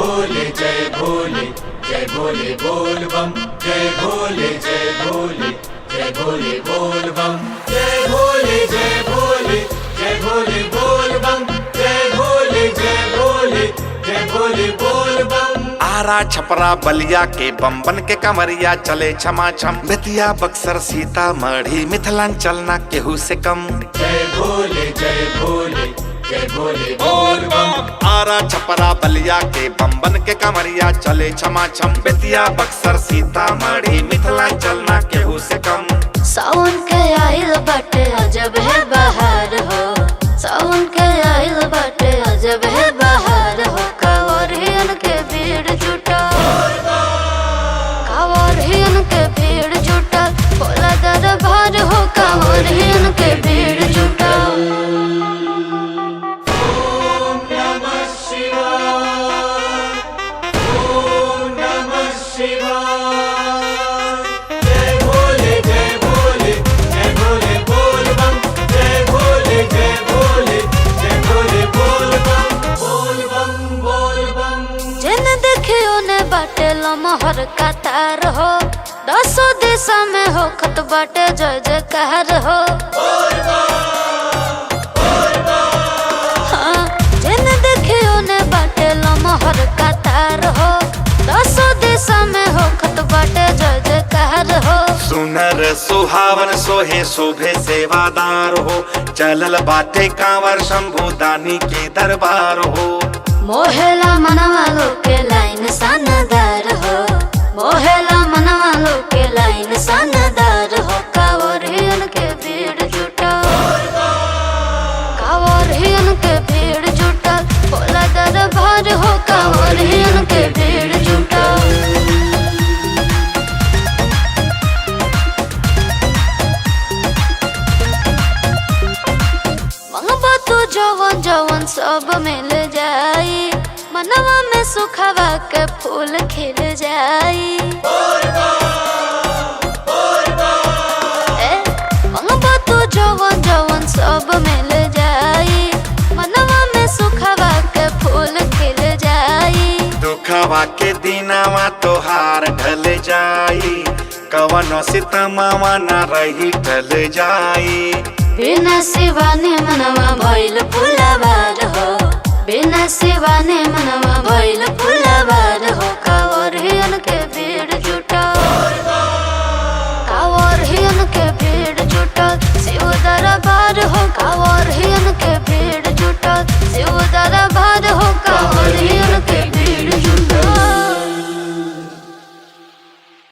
भोले जय भोले जय भोले बोल बम जय भोले जय भोले जय भोले बोल बम जय भोले जय भोले जय भोले बोल बम जय भोले जय भोले जय भोले बोल बम। आरा छपरा बलिया के बम बन के कमरिया चले छमा छम, बेतिया बक्सर सीतामढ़ी मिथिलांचल ना केहू से कम। जय भोले जय भोले जय भोले बोल बम। आरा छपरा बलिया के बम बन के कमरिया चले छमा छम, बेतिया बक्सर सीतामढ़ी मिथिलांचल ना केहू से कम। सावन के आइल बाटे अजब है बहार हो, सावन के आइल बाटे अजब है बहार हो। कांवरियन के भीड़ जुटा, कांवरियन के भीड़ जुटा, भोला दरबार हो कांवरियन के भीड़ जुटा। लमहर कतार हो, 10 दिशा में हो खत बाटे जय जयकार हो। हाँ, जिन देखियो ने बाटे लमहर कतार हो, 10 दिशा में हो खत बाटे जय जयकार हो। सुनर सुहावन सोहे शोभे सेवादार हो, चलल बाटे कांवर शंभु दानी के दरबार हो। मोहेला मनवा लोग के लाइन शानदार हो, मोहेला मनवा लोग के लाइन शानदार हो। कांवरियन के भीड़ जुटा, कांवरियन के भीड़ जुटा, भोला दरबार हो कांवरियन के भीड़ जुटा। मंगबा तू जवन जवन सब मिल जाई, मनवा में सुखवा के फूल खिल जाई। मंगबा तू जवन जवन सब मिल जाई, मनवा में सुखवा के फूल खिल जाई। दुखवा के दिनवा तोहार ढल जाई, कवनो सितमवा न रही ढल जाई। बिना शिवाने मनवा भइल फुलवार हो, बिना शिवाने मनवा